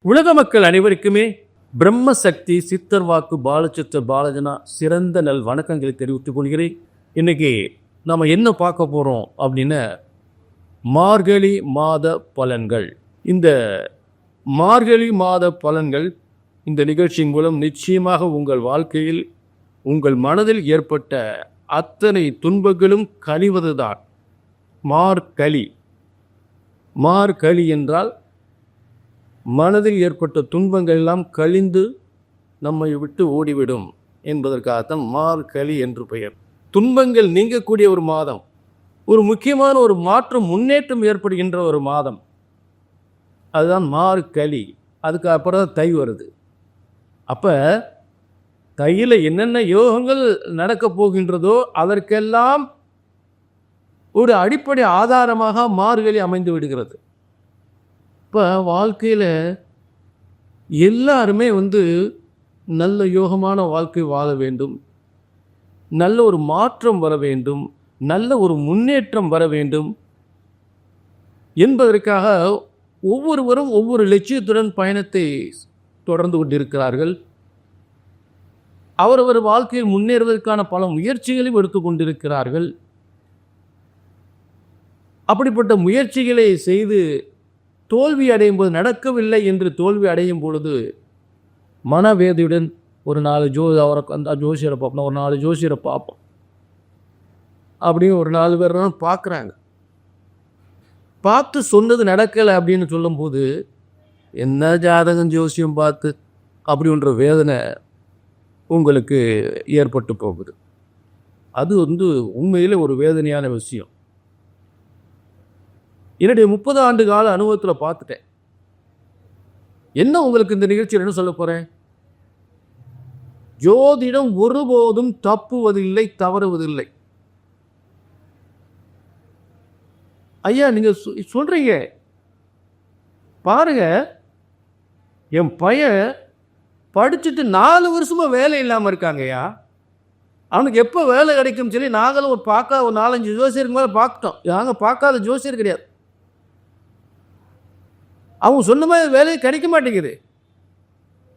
உலக மக்கள் அனைவருக்குமே பிரம்ம சக்தி சித்தர் வாக்கு பாலச்சித்தர் பாலஜனா சிறந்த நல் வணக்கங்களை தெரிவித்துக் கொள்கிறேன். இன்னைக்கு நம்ம என்ன பார்க்க போகிறோம் அப்படின்னா மார்கழி மாத பலன்கள். இந்த மார்கழி மாத பலன்கள் இந்த நிகழ்ச்சியின் மூலம் நிச்சயமாக உங்கள் வாழ்க்கையில் உங்கள் மனதில் ஏற்பட்ட அத்தனை துன்பங்களும் கழிவதுதான். மார்கழி என்றால் மனதில் ஏற்பட்ட துன்பங்கள் எல்லாம் கழிந்து நம்மை விட்டு ஓடிவிடும் என்பதற்காகத்தான் மார்கழி என்று பெயர். துன்பங்கள் நீங்கக்கூடிய ஒரு மாதம், ஒரு முக்கியமான ஒரு மாற்றம் முன்னேற்றம் ஏற்படுகின்ற ஒரு மாதம், அதுதான் மார்கழி. அதுக்கு அப்புறம் தான் தை வருது. அப்போ தையில் என்னென்ன யோகங்கள் நடக்கப் போகின்றதோ அதற்கெல்லாம் ஒரு அடிப்படை ஆதாரமாக மார்கழி அமைந்து விடுகிறது. இப்போ வாழ்க்கையில் எல்லாருமே நல்ல யோகமான வாழ்க்கை வாழ வேண்டும், நல்ல ஒரு மாற்றம் வர வேண்டும், நல்ல ஒரு முன்னேற்றம் வர வேண்டும் என்பதற்காக ஒவ்வொருவரும் ஒவ்வொரு லட்சியத்துடன் பயணத்தை தொடர்ந்து கொண்டிருக்கிறார்கள். அவரவர் வாழ்க்கையில் முன்னேறுவதற்கான பல முயற்சிகளையும் எடுத்துக்கொண்டிருக்கிறார்கள். அப்படிப்பட்ட முயற்சிகளை செய்து தோல்வி அடையும் போது, நடக்கவில்லை என்று தோல்வி அடையும் பொழுது மனவேதியுடன் ஒரு 4 அவரை அந்த ஜோசியரை பார்ப்போம், ஒரு 4 ஜோசியரை பார்ப்போம் அப்படின்னு ஒரு 4 பேர் பார்க்குறாங்க. பார்த்து சொன்னது நடக்கலை அப்படின்னு சொல்லும்போது என்ன ஜாதகம் ஜோசியம் பார்த்து அப்படின்ற வேதனை உங்களுக்கு ஏற்பட்டு போகுது. அது உண்மையில் ஒரு வேதனையான விஷயம். என்னுடைய 30 ஆண்டு கால அனுபவத்தில் பார்த்துட்டேன். என்ன உங்களுக்கு இந்த நிகழ்ச்சியில் என்ன சொல்ல போகிறேன்? ஜோதிடம் ஒருபோதும் தப்புவதில்லை, தவறுவதில்லை. ஐயா நீங்கள் சொல்கிறீங்க பாருங்க, என் பையன் படிச்சுட்டு 4 வருஷமாக வேலை இல்லாமல் இருக்காங்கய்யா, அவனுக்கு எப்போ வேலை கிடைக்கும் சொல்லி நாங்களும் ஒரு 4-5 ஜோசியருக்கு மேலே பார்த்துட்டோம். நாங்கள் பார்க்காத ஜோசியர் கிடையாது. அவங்க சொன்ன மாதிரி வேலையை கிடைக்க மாட்டேங்குது.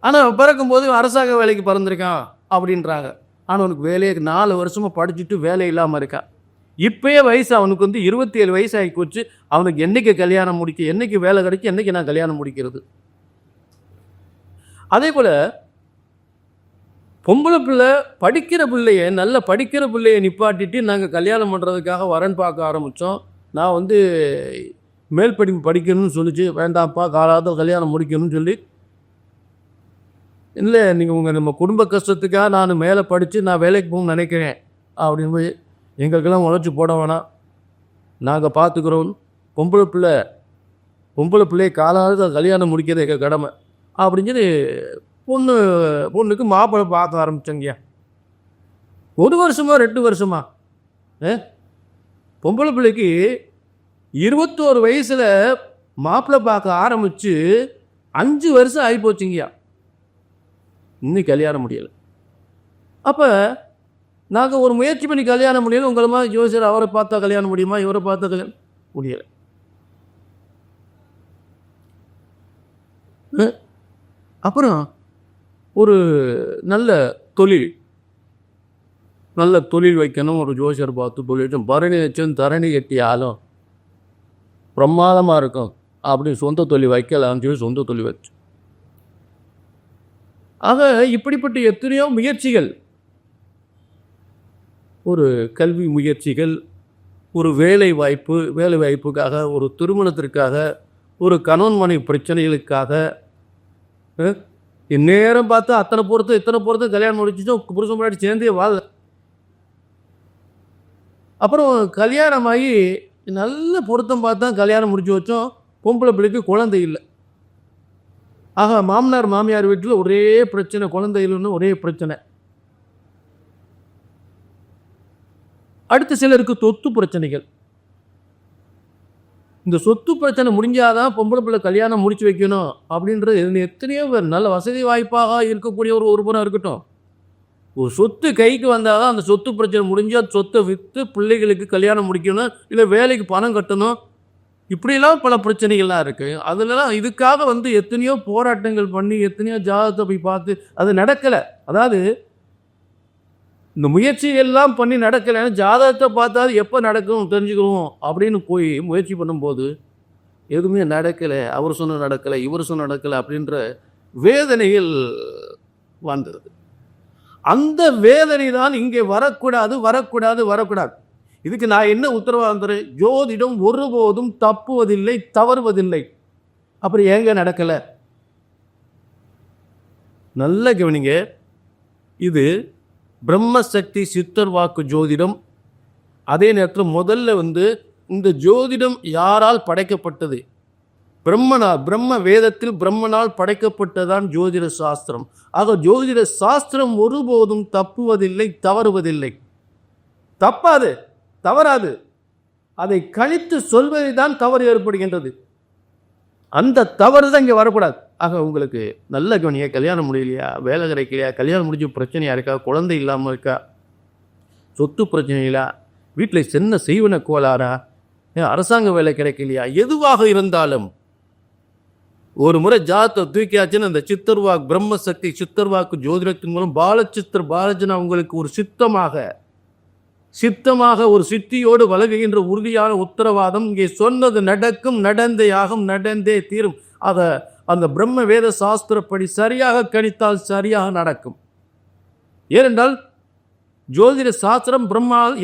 ஆனால் பிறக்கும்போது அரசாங்க வேலைக்கு பிறந்திருக்கான் அப்படின்றாங்க. ஆனால் அவனுக்கு வேலையை 4 வருஷமாக படிச்சுட்டு வேலை இல்லாமல் இருக்கான். இப்போயே வயசு அவனுக்கு 27 வயசு ஆகி போச்சு. அவனுக்கு என்றைக்கு கல்யாணம் முடிக்க, என்றைக்கு வேலை கிடைக்கும், என்றைக்கு நான் கல்யாணம் முடிக்கிறது? அதே போல் பொம்பளை பிள்ளை படிக்கிற பிள்ளைய, நல்ல படிக்கிற பிள்ளையை நிப்பாட்டிட்டு நாங்கள் கல்யாணம் பண்ணுறதுக்காக வரன் பார்க்க ஆரம்பித்தோம். நான் மேல் படிப்பு படிக்கணும்னு சொல்லிச்சு, வேண்டாம்ப்பா காலாவது கல்யாணம் முடிக்கணும்னு சொல்லி, இல்லை நீங்கள் நம்ம குடும்ப கஷ்டத்துக்காக நான் மேலே படித்து நான் வேலைக்கு போகணும்னு நினைக்கிறேன் அப்படின்னு போய் எங்களுக்கெல்லாம் உழைச்சி போட வேணாம், நாங்கள் பார்த்துக்குறோம், பொம்பளை பிள்ளையை காலாவது கல்யாணம் முடிக்கிறது எங்கள் கடமை அப்படின்னு சொல்லி பொண்ணுக்கு மாப்பிள்ளை பார்க்க ஆரம்பித்தோங்கய்யா. 1 வருஷமா 2 வருஷமா பொம்பளை பிள்ளைக்கு 21 வயசில் மாப்பிள்ளை பார்க்க ஆரம்பித்து 5 வருஷம் ஆகி போச்சுங்கய்யா, இன்னும் கல்யாணம் முடியலை. அப்போ நாங்கள் ஒரு முயற்சி பண்ணி கல்யாணம் முடியலை. உங்களை மாதிரி ஜோசியர் அவரை பார்த்தா கல்யாணம் முடியுமா, இவரை பார்த்தா கல்யாணம் முடியலை. அப்புறம் ஒரு நல்ல தொழில் வைக்கணும், ஒரு ஜோசியர் பார்த்து தொழில் பரணி வச்சும் தரணி கட்டியாலும் பிரமாதமாக இருக்கும் அப்படின்னு சொந்த தொழில் வைக்கலாம்னு சொல்லி சொந்த தொழில் வச்சு. ஆக இப்படிப்பட்ட எத்தனையோ முயற்சிகள், ஒரு கல்வி முயற்சிகள், ஒரு வேலை வாய்ப்புக்காக, ஒரு திருமணத்திற்காக, ஒரு கணவன் மனைவி பிரச்சனைகளுக்காக இந்நேரம் பார்த்து இத்தனை பொறுத்து கல்யாணம் முடிச்சுட்டோம், புருஷன் முன்னாடி சேர்ந்தே வாழ. அப்புறம் கல்யாணமாகி நல்ல பொருத்தம் பார்த்தா கல்யாணம் முடிச்சு வச்சோம், பொம்பளை பிள்ளைக்கு குழந்தை இல்லை. ஆக மாமனார் மாமியார் வீட்டில் ஒரே பிரச்சனை, குழந்தை இல்லைன்னு ஒரே பிரச்சனை. அடுத்த சிலருக்கு சொத்து பிரச்சனைகள். இந்த சொத்து பிரச்சனை முடிஞ்சாதான் பொம்பளை பிள்ளை கல்யாணம் முடிச்சு வைக்கணும் அப்படின்றது எத்தனையோ பேர். நல்ல வசதி வாய்ப்பாக இருக்கக்கூடிய ஒரு புறம் இருக்கட்டும், ஒரு சொத்து கைக்கு வந்தால் தான் அந்த சொத்து பிரச்சனை முடிஞ்சால் சொத்தை விற்று பிள்ளைகளுக்கு கல்யாணம் முடிக்கணும், இல்லை வேலைக்கு பணம் கட்டணும், இப்படியெல்லாம் பல பிரச்சனைகள்லாம் இருக்குது. அதுலலாம் இதுக்காக எத்தனையோ போராட்டங்கள் பண்ணி எத்தனையோ ஜாதகத்தை போய் பார்த்து அது நடக்கலை. அதாவது இந்த முயற்சியெல்லாம் பண்ணி நடக்கலைன்னா ஜாதகத்தை பார்த்தா எப்போ நடக்கும் தெரிஞ்சுக்குவோம் அப்படின்னு போய் முயற்சி பண்ணும்போது எதுவுமே நடக்கலை, அவர் சொன்ன நடக்கலை, இவர் சொன்ன நடக்கலை அப்படின்ற வேதனைகள் வந்தது. அந்த வேதனை தான் இங்கே வரக்கூடாது வரக்கூடாது வரக்கூடாது. இதுக்கு நான் என்ன உத்தரவாதம் தரேன்? ஜோதிடம் ஒருபோதும் தப்புவதில்லை, தவறுவதில்லை. அப்புறம் ஏங்க நடக்கலை? நல்ல கவனிங்க. இது பிரம்மசக்தி சித்தர் வாக்கு ஜோதிடம். அதே நேரத்தில் முதல்ல இந்த ஜோதிடம் யாரால் படைக்கப்பட்டது? பிரம்ம வேதத்தில் பிரம்மனால் படைக்கப்பட்டதான் ஜோதிட சாஸ்திரம். ஆக ஜோதிட சாஸ்திரம் ஒருபோதும் தப்புவதில்லை, தவறுவதில்லை. தப்பாது, தவறாது. அதை கழித்து சொல்வதை தான் தவறு ஏற்படுகின்றது. அந்த தவறு தான் இங்கே வரக்கூடாது. ஆக உங்களுக்கு நல்ல கவனியா, கல்யாணம் முடியலையா, வேலை கிடைக்கலையா, கல்யாணம் முடிஞ்ச பிரச்சனையா இருக்கா, குழந்தை இல்லாமல் இருக்கா, சொத்து பிரச்சனைகளா, வீட்டில் சின்ன செய்வன கோளாறா, அரசாங்க வேலை கிடைக்கலையா, எதுவாக இருந்தாலும் ஒரு முறை ஜாதத்தை தூக்கியாச்சுன்னு அந்த சித்தர்வாக்கு பிரம்மசக்தி சித்தர்வாக்கு ஜோதிடத்தின் மூலம் பாலஜனா உங்களுக்கு ஒரு சித்தமாக ஒரு சித்தியோடு வழங்குகின்ற உறுதியான உத்தரவாதம். இங்கே சொன்னது நடக்கும், நடந்தே ஆகும், நடந்தே தீரும். அதை அந்த பிரம்ம வேத சாஸ்திரப்படி சரியாக கணித்தால் சரியாக நடக்கும். ஏனென்றால் ஜோதிட சாஸ்திரம்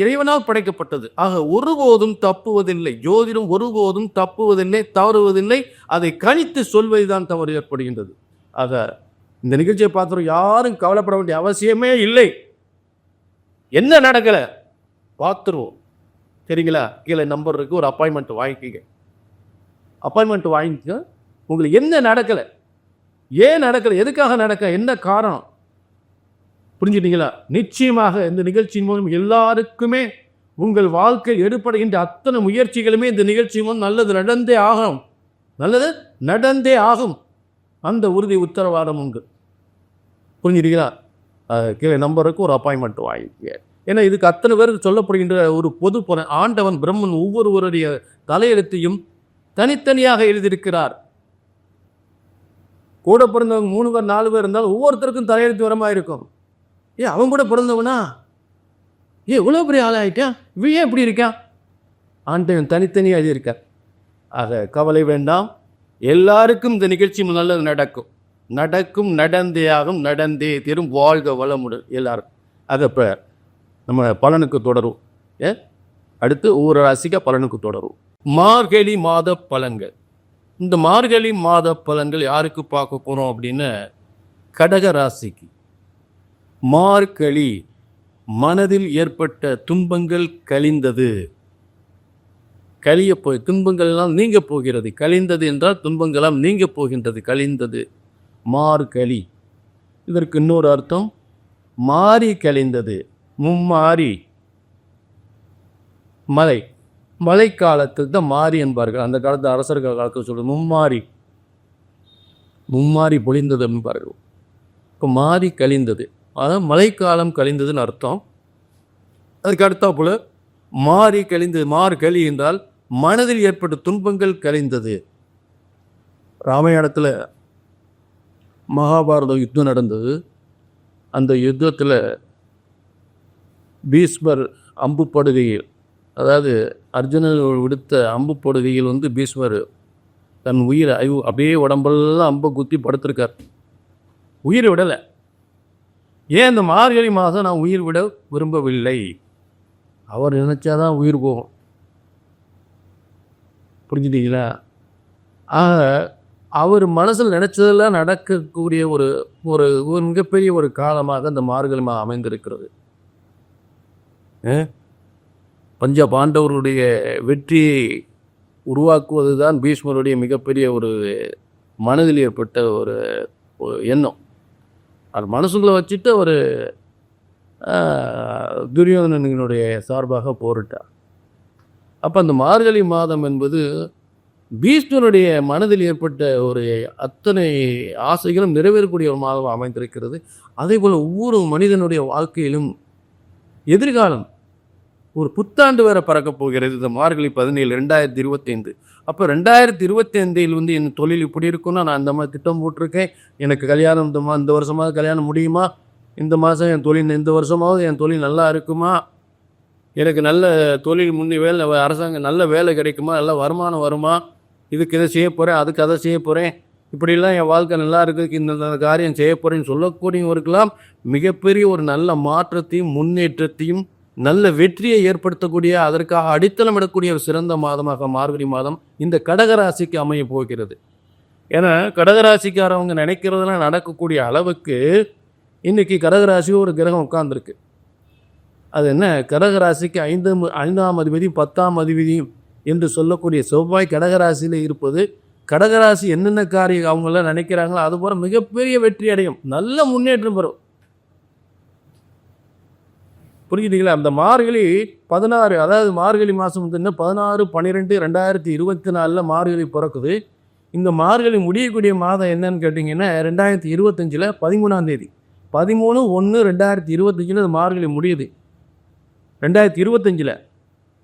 இறைவனால் படைக்கப்பட்டது. ஆக ஒருபோதும் தப்புவதில்லை. ஜோதிடம் ஒருபோதும் தப்புவதில்லை, தவறுவதில்லை. அதை கணித்து சொல்வதுதான் தவறு ஏற்படுகின்றது. ஆக இந்த நிகழ்ச்சியை பார்த்துறோம், யாரும் கவலைப்பட வேண்டிய அவசியமே இல்லை. என்ன நடக்கலை பார்த்துருவோம், சரிங்களா? கீழே நம்பர் இருக்கு, ஒரு அப்பாயின்மெண்ட் வாங்கிக்கங்க. அப்பாயின்மெண்ட் வாங்கிக்க. உங்களுக்கு என்ன நடக்கலை, ஏன் நடக்கலை, எதுக்காக நடக்க, என்ன காரணம் புரிஞ்சுட்டீங்களா? நிச்சயமாக இந்த நிகழ்ச்சியின் மூலம் எல்லாருக்குமே உங்கள் வாழ்க்கையில் எடுப்படுகின்ற அத்தனை முயற்சிகளுமே இந்த நிகழ்ச்சி மூலம் நல்லது நடந்தே ஆகும், நல்லது நடந்தே ஆகும். அந்த உறுதி உத்தரவாதம் உண்டு. புரிஞ்சுட்டீங்களா? கீழே நம்பருக்கு ஒரு அப்பாயின்மெண்ட் வாங்கிக்க. ஏன்னா இதுக்கு அத்தனை பேருக்கு சொல்லப்படுகின்ற ஒரு பொது ஆண்டவன் பிரம்மன் ஒவ்வொருவருடைய தலையெழுத்தையும் தனித்தனியாக எழுதியிருக்கிறார். கூட பிறந்தவங்க 3 பேர் 4 பேர் இருந்தாலும் ஒவ்வொருத்தருக்கும் தலையெழுத்து வரமா இருக்கும். அவன் கூட பிறந்தவனா, இவ்வளோ பெரிய ஆளாயிட்டான், இவன் எப்படி இருக்கான், ஆண்டவன் தனித்தனியாக எழுதியிருக்கார். ஆக கவலை வேண்டாம், எல்லாருக்கும் இந்த நிகழ்ச்சி நல்லது நடக்கும், நடக்கும், நடந்தே ஆகும், நடந்தே தீரும். வாழ்க வளமுடன் எல்லாரும். அதை இப்போ நம்ம பலனுக்கு தொடரும். அடுத்து ஒவ்வொரு ராசிக்கு பலனுக்கு தொடரும். மார்கழி மாத பலன்கள். இந்த மார்கழி மாத பலன்கள் யாருக்கு பார்க்க போகிறோம் அப்படின்னு, கடக ராசிக்கு. மார்கழி, மனதில் ஏற்பட்ட துன்பங்கள் கழிந்தது. துன்பங்கள் எல்லாம் நீங்க போகிறது. கழிந்தது என்றால் துன்பங்களாம் நீங்க போகின்றது, கழிந்தது. மார்கழி, இதற்கு இன்னொரு அர்த்தம் மாறி கழிந்தது. மும்மாறி, மழை காலத்தில் தான் மாறி என்பார்கள். அந்த காலத்து அரசர்கள் காலத்தில் சொல்றது மும்மாறி பொழிந்தது என்பார்கள். இப்போ மாறி கழிந்தது, அதான் மழைக்காலம் கழிந்ததுன்னு அர்த்தம். அதுக்கு அடுத்தா போல மாறி கழிந்தது. மார்கழி என்றால் மனதில் ஏற்பட்ட துன்பங்கள் கழிந்தது. ராமாயணத்தில் மகாபாரத யுத்தம் நடந்தது. அந்த யுத்தத்தில் பீஷ்மர் அம்பு படுகையில், அதாவது அர்ஜுனன் விடுத்த அம்பு படுகையில் பீஷ்மர் தன் உயிரை அப்படியே உடம்பெல்லாம் அம்பை குத்தி படுத்திருக்கார். உயிரை விடலை. ஏன் இந்த மார்கழி மாதம் நான் உயிர் விட விரும்பவில்லை. அவர் நினைச்சாதான் உயிர் போகும். புரிஞ்சுட்டீங்களா? ஆக அவர் மனசில் நினைச்சதெல்லாம் நடக்கக்கூடிய ஒரு ஒரு மிகப்பெரிய ஒரு காலமாக இந்த மார்கழி மாதம் அமைந்திருக்கிறது. பஞ்ச பாண்டவர்களுடைய வெற்றியை உருவாக்குவது தான் பீஷ்மருடைய மிகப்பெரிய ஒரு மனதில் ஏற்பட்ட ஒரு எண்ணம். அது மனசுக்குள்ளே வச்சுட்டு அவர் துரியோதனனுடைய சார்பாக போரிட்டார். அப்போ அந்த மார்கழி மாதம் என்பது பீஷ்மருடைய மனதில் ஏற்பட்ட ஒரு அத்தனை ஆசைகளும் நிறைவேறக்கூடிய ஒரு மாதம் அமைந்திருக்கிறது. அதே போல் ஒவ்வொரு மனிதனுடைய வாழ்க்கையிலும் எதிர்காலம் ஒரு புத்தாண்டு வேற பறக்கப் போகிறது. இந்த மார்கழி 17 2025 அப்போ 2025 வந்து என் தொழில் இப்படி இருக்குன்னா நான் இந்த மாதிரி திட்டம் போட்டிருக்கேன். எனக்கு கல்யாணம் இந்த வருஷமாவது கல்யாணம் முடியுமா, இந்த மாதம் என் தொழில் இந்த வருஷமாவது என் தொழில் நல்லா இருக்குமா, எனக்கு நல்ல தொழில் வேலை அரசாங்கம் நல்ல வேலை கிடைக்குமா, நல்ல வருமானம் வருமா, இதுக்கு இதை செய்ய போகிறேன், அதுக்கு அதை செய்ய போகிறேன், இப்படிலாம் என் வாழ்க்கை நல்லா இருக்குது, இந்த காரியம் செய்ய போகிறேன்னு சொல்லக்கூடியவருக்கெல்லாம் மிகப்பெரிய ஒரு நல்ல மாற்றத்தையும் முன்னேற்றத்தையும் நல்ல வெற்றியை ஏற்படுத்தக்கூடிய, அதற்காக அடித்தளமிடக்கூடிய ஒரு சிறந்த மாதமாக மார்கழி மாதம் இந்த கடகராசிக்கு அமைய போகிறது. ஏன்னா கடகராசிக்காரவங்க நினைக்கிறதெல்லாம் நடக்கக்கூடிய அளவுக்கு இன்றைக்கி கடகராசி ஒரு கிரகம் உட்கார்ந்துருக்கு. அது என்ன, கடகராசிக்கு 5ஆம் அதிபதி 10ஆம் அதிபதி என்று சொல்லக்கூடிய செவ்வாய் கடகராசியில் இருப்பது, கடகராசி என்னென்ன காரியம் அவங்களாம் நினைக்கிறாங்களோ அதுபோல் மிகப்பெரிய வெற்றி அடையும், நல்ல முன்னேற்றம் பெறும். புரிஞ்சுட்டீங்களா? அந்த மார்கழி 16, அதாவது மார்கழி மாதம் வந்து 16/12/2024 மார்கழி பிறக்குது. இந்த மார்கழி முடியக்கூடிய மாதம் என்னன்னு கேட்டிங்கன்னா 2025 13ஆம் தேதி, 13/1/2025 மார்கழி முடியுது 2025.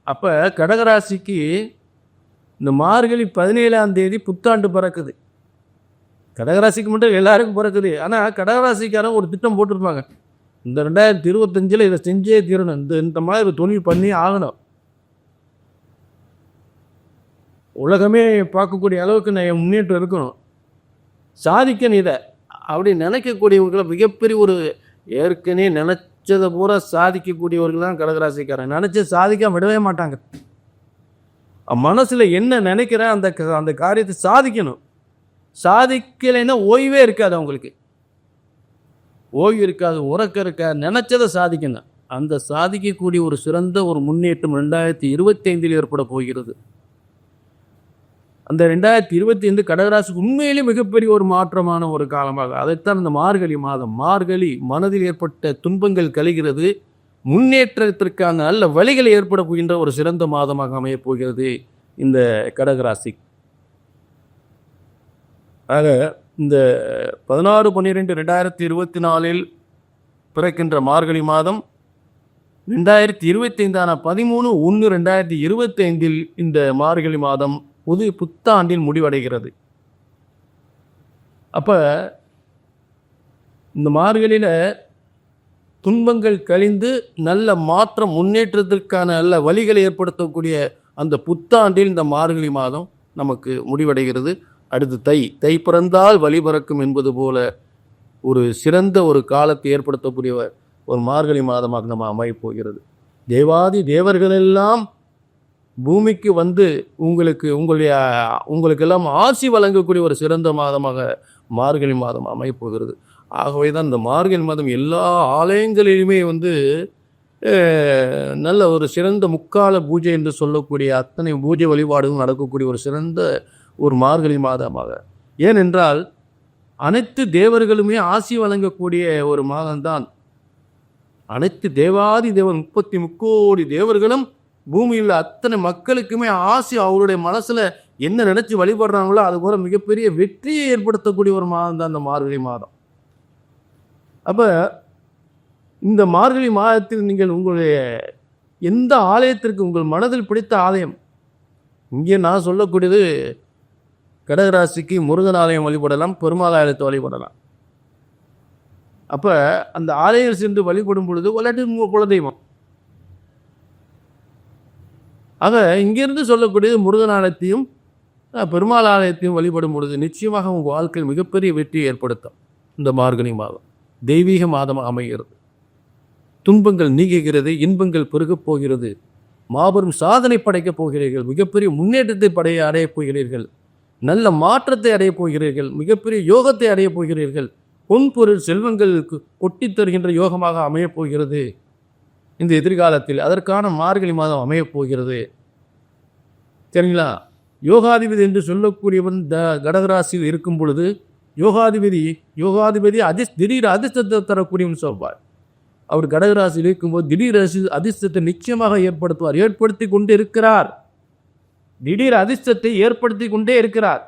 அப்போ கடகராசிக்கு இந்த மார்கழி 17ஆம் தேதி புத்தாண்டு பிறக்குது. கடகராசிக்கு மட்டும் எல்லாருக்கும் பிறக்குது. ஆனால் கடகராசிக்காரன் ஒரு திட்டம் போட்டிருப்பாங்க, இந்த 2025 இதை செஞ்சே தீரணும், இந்த மாதிரி தொழில் பண்ணி ஆகணும், உலகமே பார்க்கக்கூடிய அளவுக்கு நான் முன்னேற்றம் இருக்கணும், சாதிக்கணும், இதை அப்படி நினைக்கக்கூடியவர்களை மிகப்பெரிய ஒரு ஏற்கனவே நினச்சதை பூரா சாதிக்கக்கூடியவர்கள் தான் கடகராசிக்காரன். நினச்சி சாதிக்க விடவே மாட்டாங்க. மனசில் என்ன நினைக்கிறேன் அந்த காரியத்தை சாதிக்கணும். சாதிக்கலைன்னா ஓய்வே இருக்காது, அவங்களுக்கு ஓய்வு இருக்காது, உறக்கம் இருக்காது, நினச்சதை சாதிக்கணும். அந்த சாதிக்கக்கூடிய ஒரு சிறந்த ஒரு முன்னேற்றம் 2025 ஏற்பட போகிறது. அந்த 2025 கடகராசிக்கு உண்மையிலே மிகப்பெரிய ஒரு மாற்றமான ஒரு காலமாக, அதைத்தான் இந்த மார்கழி மாதம். மார்கழி மனதில் ஏற்பட்ட துன்பங்கள் கழிகிறது, முன்னேற்றத்திற்கான நல்ல வழிகள் ஏற்பட போகின்ற ஒரு சிறந்த மாதமாக அமையப் போகிறது இந்த கடகராசி. ஆக இந்த 16/12/2024 பிறக்கின்ற மார்கழி மாதம் 2025 13/1/2025 இந்த மார்கழி மாதம் புத்தாண்டில் முடிவடைகிறது. அப்போ இந்த மார்கழியில் துன்பங்கள் கழிந்து நல்ல மாற்றம் முன்னேற்றத்திற்கான நல்ல வழிகளை ஏற்படுத்தக்கூடிய அந்த புத்தாண்டில் இந்த மார்கழி மாதம் நமக்கு முடிவடைகிறது. அடுத்து தை பிறந்தால் வழி பிறக்கும் என்பது போல ஒரு சிறந்த ஒரு காலத்தை ஏற்படுத்தக்கூடிய ஒரு மார்கழி மாதமாக நம்ம அமையப் போகிறது. தேவாதி தேவர்களெல்லாம் பூமிக்கு வந்து உங்களுக்கெல்லாம் ஆசி வழங்கக்கூடிய ஒரு சிறந்த மாதமாக மார்கழி மாதம் அமையப் போகிறது. ஆகவே தான் இந்த மார்கழி மாதம் எல்லா ஆலயங்களிலுமே வந்து நல்ல ஒரு சிறந்த முக்கால பூஜை என்று சொல்லக்கூடிய அத்தனை பூஜை வழிபாடுகளும் நடக்கக்கூடிய ஒரு சிறந்த ஒரு மார்கழி மாதமாக. ஏனென்றால் அனைத்து தேவர்களுமே ஆசி வழங்கக்கூடிய ஒரு மாதம்தான். அனைத்து தேவாதி தேவன் 33 கோடி தேவர்களும் பூமியில் அத்தனை மக்களுக்குமே ஆசி, அவருடைய மனசில் என்ன நினச்சி வழிபடுறாங்களோ அது போல மிகப்பெரிய வெற்றியை ஏற்படுத்தக்கூடிய ஒரு மாதம் தான் இந்த மார்கழி மாதம். அப்போ இந்த மார்கழி மாதத்தில் நீங்கள் உங்களுடைய எந்த ஆலயத்திற்கு உங்கள் மனதில் பிடித்த ஆலயம், இங்கே நான் சொல்லக்கூடியது கடகராசிக்கு முருகன் ஆலயம் வழிபடலாம், பெருமாள் ஆலயத்தை வழிபடலாம். அப்போ அந்த ஆலயம் சென்று வழிபடும் பொழுது விளையாட்டு குலதெய்வம். ஆக இங்கிருந்து சொல்லக்கூடியது முருகன் ஆலயத்தையும் பெருமாள் ஆலயத்தையும் வழிபடும் பொழுது நிச்சயமாக உங்கள் வாழ்க்கையில் மிகப்பெரிய வெற்றியை ஏற்படுத்தும். இந்த மார்கழி மாதம் தெய்வீக மாதமாக அமைகிறது. துன்பங்கள் நீங்குகிறது, இன்பங்கள் பெருகப் போகிறது, மாபெரும் சாதனை படைக்கப் போகிறீர்கள், மிகப்பெரிய முன்னேற்றத்தை அடையப் போகிறீர்கள், நல்ல மாற்றத்தை அடையப் போகிறீர்கள், மிகப்பெரிய யோகத்தை அடையப் போகிறீர்கள். பொன்பொருள் செல்வங்கள் கொட்டித் தருகின்ற யோகமாக அமையப் போகிறது இந்த எதிர்காலத்தில். அதற்கான மார்கழி மாதம் அமையப் போகிறது. சரிங்களா? யோகாதிபதி என்று சொல்லக்கூடியவன் கடகராசியில் இருக்கும் பொழுது யோகாதிபதி திடீர் அதிர்ஷ்டத்தை தரக்கூடியவன் சொல்வார். அவர் கடகராசியில் இருக்கும்போது திடீர் அதிர்ஷ்டத்தை நிச்சயமாக ஏற்படுத்துவார், ஏற்படுத்தி கொண்டு இருக்கிறார். திடீர் அதிர்ஷ்டத்தை ஏற்படுத்தி கொண்டே இருக்கிறார்,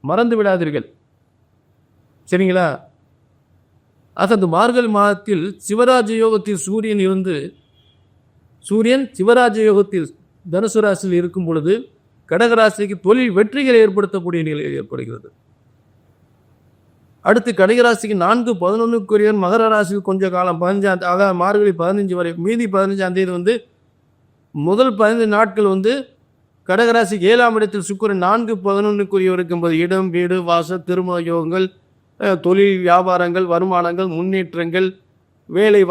மறந்து விடாதீர்கள். சரிங்களா? ஆக அந்த மார்கழி மாதத்தில் சிவராஜ யோகத்தில் சூரியன் சிவராஜ யோகத்தில் தனுசு ராசியில் இருக்கும் பொழுது கடகராசிக்கு தொழில் வெற்றிகளை ஏற்படுத்தக்கூடிய நிலை ஏற்படுகிறது. அடுத்து கடகராசிக்கு 4-11 மகர ராசிக்கு கொஞ்ச காலம் 15 அதாவது மார்கழி 15 வரை, மீதி 15ஆம் தேதி வந்து முதல் 15 நாட்கள் வந்து கடகராசிக்கு 7ஆம் இடத்தில் சுக்கிரன் 4-11 இருக்கும்போது இடம், வீடு, வாசல், திருமண யோகங்கள், தொழில், வியாபாரங்கள், வருமானங்கள், முன்னேற்றங்கள், வேலை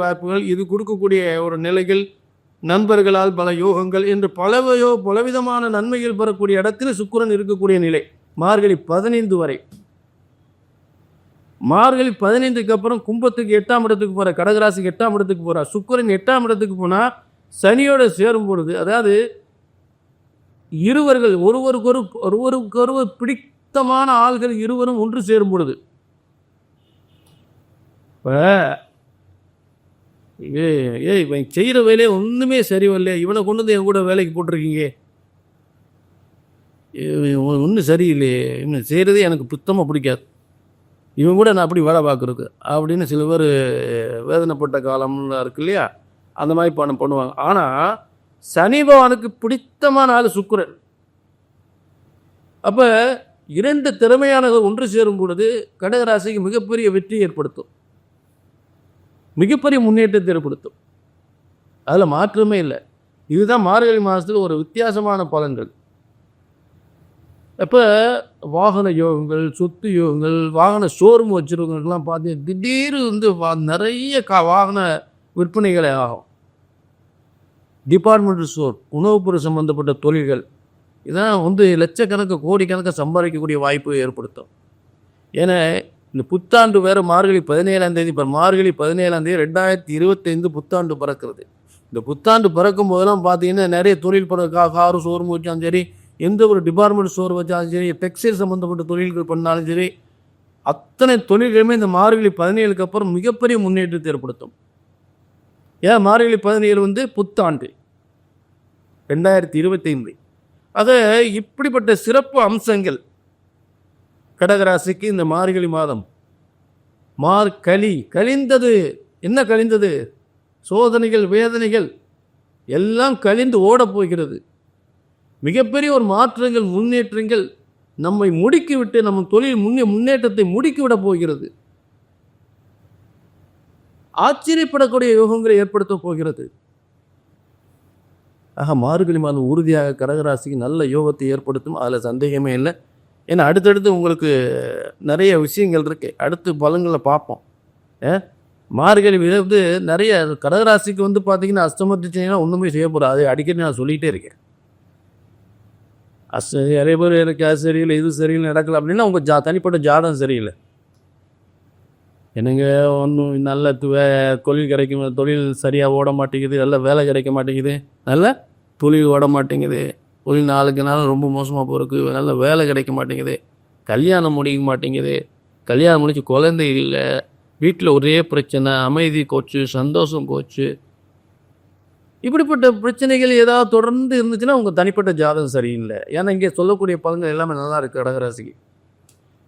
வாய்ப்புகள், இது கொடுக்கக்கூடிய ஒரு நிலைகள், நண்பர்களால் பல யோகங்கள் என்று பலவிதமான நன்மைகள் பெறக்கூடிய இடத்தில் சுக்கிரன் இருக்கக்கூடிய நிலை மார்கழி 15 வரை. மார்கழி 15க்கு அப்புறம் கும்பத்துக்கு 8ஆம் இடத்துக்கு போகிற, கடகராசிக்கு 8ஆம் இடத்துக்கு போகிறார். சுக்கிரன் 8ஆம் இடத்துக்கு போனால் சனியோடு சேரும் பொழுது, அதாவது இருவர்கள் ஒருவருக்கொருவர் பிடித்தமான ஆள்கள் இருவரும் ஒன்று சேரும் பொழுது, இவன் செய்கிற வேலையை ஒன்றுமே சரி வரல, இவனை கொண்டு வந்து என் கூட வேலைக்கு போட்டிருக்கீங்க, ஒன்றும் சரியில்லையே, இவன் செய்கிறதே எனக்கு புத்தமாக பிடிக்காது, இவன் கூட நான் அப்படி வேலை பார்க்குறது அப்படின்னு சில பேர் வேதனைப்பட்ட காலம்லாம் இருக்கு இல்லையா, அந்த மாதிரி பண்ணுவாங்க. ஆனால் சனி பகவானுக்கு பிடித்தமான ஆள் சுக்கிரன். அப்போ 2 திறமையானவர்கள் ஒன்று சேரும் பொழுது கடகராசிக்கு மிகப்பெரிய வெற்றி ஏற்படுத்தும், மிகப்பெரிய முன்னேற்றத்தை ஏற்படுத்தும். அதில் மாற்றமே இல்லை. இதுதான் மார்கழி மாதத்தில் ஒரு வித்தியாசமான பலன்கள். அப்போ வாகன யோகங்கள், சொத்து யோகங்கள், வாகன ஷோரூம் வச்சுருக்கவங்களுக்கெல்லாம் பார்த்து திடீர்னு வந்து நிறைய வாகன விற்பனைகளே ஆகும். டிபார்ட்மெண்டல் ஸ்டோர், உணவுப் பொருள் சம்பந்தப்பட்ட தொழில்கள், இதான் வந்து லட்சக்கணக்கு கோடிக்கணக்காக சம்பாதிக்கக்கூடிய வாய்ப்பு ஏற்படுத்தும். ஏன்னா இந்த புத்தாண்டு வேறு மார்கழி 17ஆம் தேதி, இப்போ மார்கழி 17ஆம் தேதி 2025 புத்தாண்டு பிறக்கிறது. இந்த புத்தாண்டு பிறக்கும் போதெல்லாம் பார்த்தீங்கன்னா நிறைய தொழில் காரு ஷோரூம் வச்சாலும் சரி, எந்த ஒரு டிபார்ட்மெண்ட் ஸ்டோர் வச்சாலும் சரி, டெக்ஸ்டைல் சம்மந்தப்பட்ட தொழில்கள் பண்ணாலும் சரி, அத்தனை தொழில்களுமே இந்த மார்கழி 17க்கு அப்புறம் மிகப்பெரிய முன்னேற்றத்தை ஏற்படுத்தும். ஏன் மார்கழி 17 வந்து புத்தாண்டு 2025. ஆக இப்படிப்பட்ட சிறப்பு அம்சங்கள் கடகராசிக்கு இந்த மார்கழி மாதம். கழிந்தது. என்ன கழிந்தது? சோதனைகள், வேதனைகள் எல்லாம் கழிந்து ஓடப் போகிறது. மிகப்பெரிய ஒரு மாற்றங்கள், முன்னேற்றங்கள் நம்மை முடுக்கிவிட்டு, நம்ம தொழில் முன்னேற்றத்தை முடுக்கிவிடப் போகிறது. ஆச்சரியப்படக்கூடிய யோகங்களை ஏற்படுத்த போகிறது. ஆக மார்கழி மாதம் உறுதியாக கடகராசிக்கு நல்ல யோகத்தை ஏற்படுத்தும், அதில் சந்தேகமே இல்லை. ஏன்னா அடுத்தடுத்து உங்களுக்கு நிறைய விஷயங்கள் இருக்கு, அடுத்து பலன்களை பார்ப்போம். மார்கழி வந்து நிறைய கடகராசிக்கு வந்து பார்த்தீங்கன்னா அஸ்தமத்தினா ஒன்றுமே செய்ய போகிறோம், அது அடிக்கடி நான் சொல்லிகிட்டே இருக்கேன். நிறைய பேர் எனக்கு அது சரியில்லை, இது சரியில்லை, நடக்கல அப்படின்னா உங்கள் தனிப்பட்ட ஜாதகம் சரியில்லை. என்னங்க ஒன்றும் நல்ல தொழில் கிடைக்கும், தொழில் சரியாக ஓட மாட்டேங்குது, நல்ல வேலை கிடைக்க மாட்டேங்குது, நல்ல தொழில் ஓட மாட்டேங்குது, தொழில் நாளுக்கு நாள் ரொம்ப மோசமாக போகிறதுக்கு, நல்ல வேலை கிடைக்க மாட்டேங்குது, கல்யாணம் முடிக்க மாட்டேங்குது, கல்யாணம் முடிச்சு குழந்தை இல்லை, வீட்டில் ஒரே பிரச்சனை, அமைதி போச்சு, சந்தோஷம் போச்சு, இப்படிப்பட்ட பிரச்சனைகள் ஏதாவது தொடர்ந்து இருந்துச்சுன்னா உங்கள் தனிப்பட்ட ஜாதகம் சரியில்லை. ஏன்னா இங்கே சொல்லக்கூடிய பலன்கள் எல்லாமே நல்லா இருக்குது. கடகராசிக்கு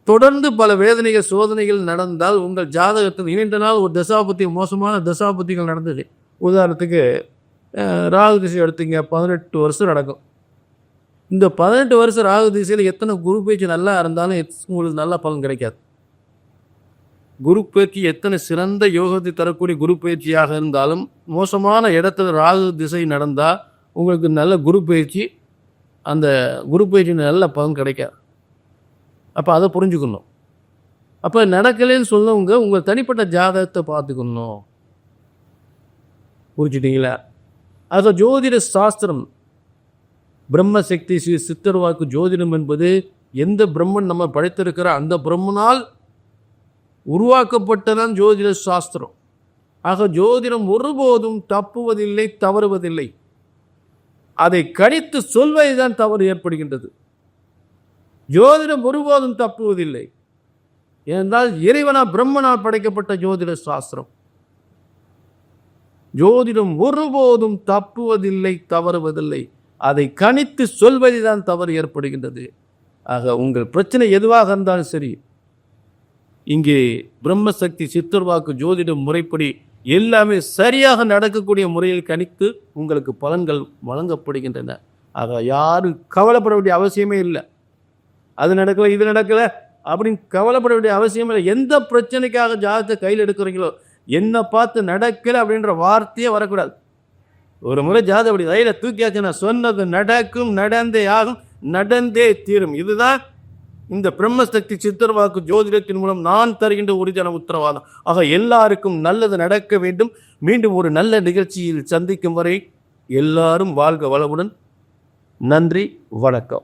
தொடர்ந்து பல வேதனைகள், சோதனைகள் நடந்தால் உங்கள் ஜாதகத்தில் நீண்ட நாள் ஒரு தசாபுத்தி, மோசமான தசாபுத்திகள் நடந்தது. உதாரணத்துக்கு ராகு திசை எடுத்தீங்க, 18 வருஷம் நடக்கும். இந்த 18 வருஷம் ராகு திசையில் எத்தனை குரு பயிற்சி நல்லா இருந்தாலும் உங்களுக்கு நல்ல பலன் கிடைக்காது. குரு பயிற்சி எத்தனை சிறந்த யோகத்தை தரக்கூடிய குரு பயிற்சியாக இருந்தாலும் மோசமான இடத்துல ராகு திசை நடந்தால் உங்களுக்கு நல்ல குரு பயிற்சி, அந்த குரு பயிற்சி நல்ல பலன் கிடைக்காது. அப்போ அதை புரிஞ்சுக்கணும். அப்போ நடக்கலைன்னு சொல்லவங்க உங்கள் தனிப்பட்ட ஜாதகத்தை பார்த்துக்கணும். புரிஞ்சுட்டீங்களா? அது ஜோதிட சாஸ்திரம், பிரம்மசக்தி, சித்தர் வாக்கு ஜோதிடம் என்பது எந்த பிரம்மன் நம்ம படைத்திருக்கிற அந்த பிரம்மனால் உருவாக்கப்பட்டதான் ஜோதிட சாஸ்திரம். ஆக ஜோதிடம் ஒருபோதும் தப்புவதில்லை, தவறுவதில்லை. அதை கணித்து சொல்வதுதான் தவறு ஏற்படுகின்றது. ஜோதிடம் ஒருபோதும் தப்புவதில்லை. ஏனென்றால் இறைவனால் பிரம்மனால் படைக்கப்பட்ட ஜோதிட சாஸ்திரம். ஜோதிடம் ஒருபோதும் தப்புவதில்லை, தவறுவதில்லை. அதை கணித்து சொல்வதுதான் தவறு ஏற்படுகின்றது. ஆக உங்கள் பிரச்சனை எதுவாக இருந்தாலும் சரி, இங்கே பிரம்மசக்தி சித்தர் வாக்கு ஜோதிட முறைப்படி எல்லாமே சரியாக நடக்கக்கூடிய முறையில் கணித்து உங்களுக்கு பலன்கள் வழங்கப்படுகின்றன. ஆக யாரும் கவலைப்பட வேண்டிய அவசியமே இல்லை. அது நடக்கலை இது நடக்கலை அப்படின்னு கவலைப்பட வேண்டிய அவசியம் இல்லை. எந்த பிரச்சனைக்காக ஜாதகத்தை கையில் எடுக்கிறீங்களோ, என்னை பார்த்து நடக்கலை அப்படின்ற வார்த்தையே வரக்கூடாது. ஒரு முறை ஜாதகம் அப்படி கையில் தூக்கியாச்சு, நான் சொன்னது நடக்கும், நடந்தே ஆகும், நடந்தே தீரும். இதுதான் இந்த பிரம்மசக்தி சித்தர்வாக்கு ஜோதிடத்தின் மூலம் நான் தருகின்ற உறுதியான உத்தரவாதம். ஆக எல்லாருக்கும் நல்லது நடக்க வேண்டும். மீண்டும் ஒரு நல்ல நிகழ்ச்சியில் சந்திக்கும் வரை எல்லாரும் வாழ்க வளமுடன். நன்றி, வணக்கம்.